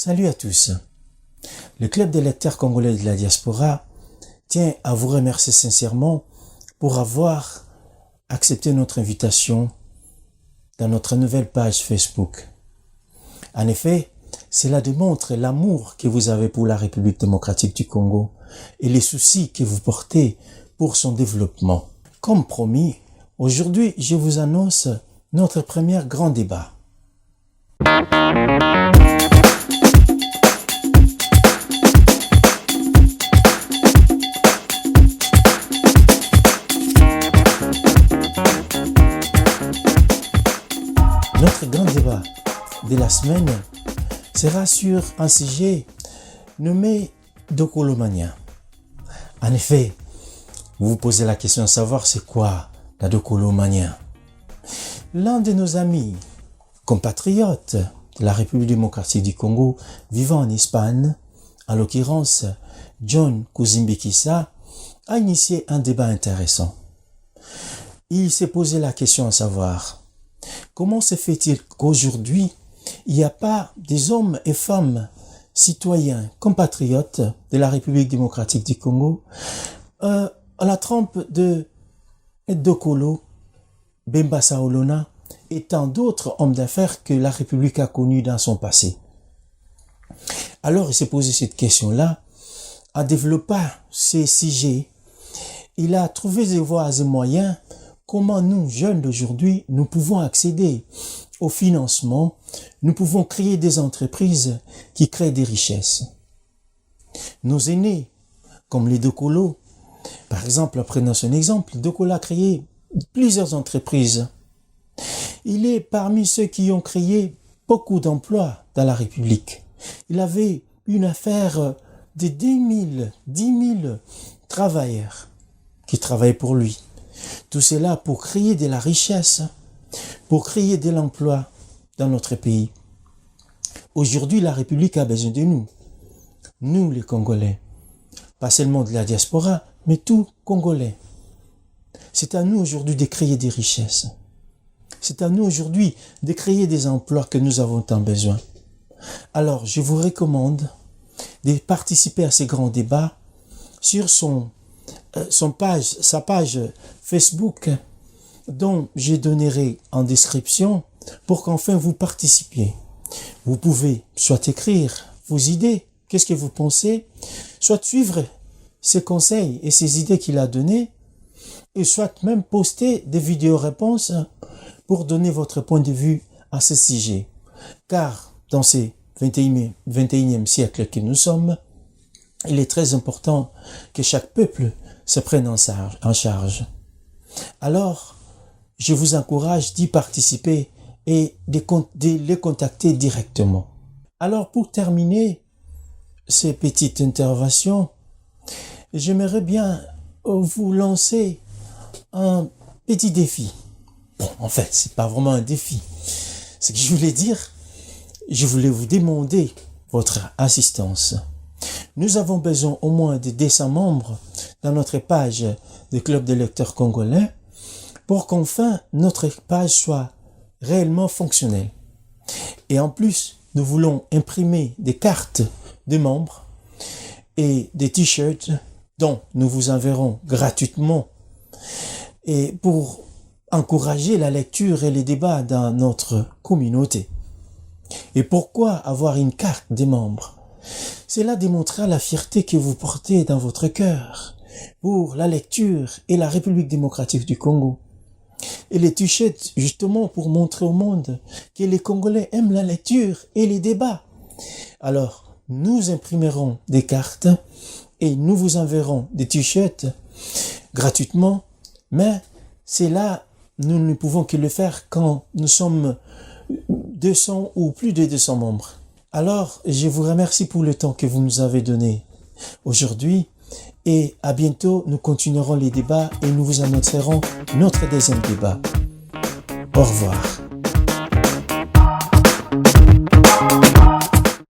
Salut à tous. Le Club des lecteurs congolais de la diaspora tient à vous remercier sincèrement pour avoir accepté notre invitation dans notre nouvelle page Facebook. En effet, cela démontre l'amour que vous avez pour la République démocratique du Congo et les soucis que vous portez pour son développement. Comme promis, aujourd'hui, je vous annonce notre premier grand débat. Notre grand débat de la semaine sera sur un sujet nommé Dokolomania. En effet, vous vous posez la question de savoir c'est quoi la Dokolomania. L'un de nos amis, compatriotes de la République démocratique du Congo, vivant en Espagne, en l'occurrence John Kuzimbikisa, a initié un débat intéressant. Il s'est posé la question à savoir comment se fait-il qu'aujourd'hui, il n'y a pas des hommes et femmes citoyens, compatriotes de la République démocratique du Congo, à la trempe de Dokolo, Bemba Saolona et tant d'autres hommes d'affaires que la République a connus dans son passé. Alors il s'est posé cette question-là, en développant ces sujets, il a trouvé des voies et moyens comment nous, jeunes d'aujourd'hui, nous pouvons accéder au financement, nous pouvons créer des entreprises qui créent des richesses. Nos aînés, comme les Dokolo, par exemple, prenons son exemple, Dokolo a créé plusieurs entreprises. Il est parmi ceux qui ont créé beaucoup d'emplois dans la République. Il avait une affaire de 10 000 travailleurs qui travaillaient pour lui. Tout cela pour créer de la richesse, pour créer de l'emploi dans notre pays. Aujourd'hui, la République a besoin de nous. Nous, les Congolais. Pas seulement de la diaspora, mais tous Congolais. C'est à nous aujourd'hui de créer des richesses. C'est à nous aujourd'hui de créer des emplois que nous avons tant besoin. Alors, je vous recommande de participer à ces grands débats sur sa page Facebook, dont je donnerai en description pour qu'enfin vous participiez. Vous pouvez soit écrire vos idées, qu'est-ce que vous pensez, soit suivre ses conseils et ses idées qu'il a données, et soit même poster des vidéos-réponses pour donner votre point de vue à ce sujet. Car dans ces 21e siècle que nous sommes, il est très important que chaque peuple se prenne en charge. Alors, je vous encourage d'y participer et de les contacter directement. Alors, pour terminer ces petites interventions, j'aimerais bien vous lancer un petit défi. Bon, en fait, c'est pas vraiment un défi. Ce que je voulais dire, je voulais vous demander votre assistance. Nous avons besoin au moins de 200 membres dans notre page de Club des lecteurs congolais pour qu'enfin notre page soit réellement fonctionnelle. Et en plus, nous voulons imprimer des cartes de membres et des t-shirts dont nous vous enverrons gratuitement et pour encourager la lecture et les débats dans notre communauté. Et pourquoi avoir une carte des membres? Cela démontrera la fierté que vous portez dans votre cœur pour la lecture et la République démocratique du Congo. Et les t-shirts, justement, pour montrer au monde que les Congolais aiment la lecture et les débats. Alors, nous imprimerons des cartes et nous vous enverrons des t-shirts gratuitement, mais c'est là, nous ne pouvons que le faire quand nous sommes 200 ou plus de 200 membres. Alors, je vous remercie pour le temps que vous nous avez donné aujourd'hui et à bientôt, nous continuerons les débats et nous vous annoncerons notre deuxième débat. Au revoir.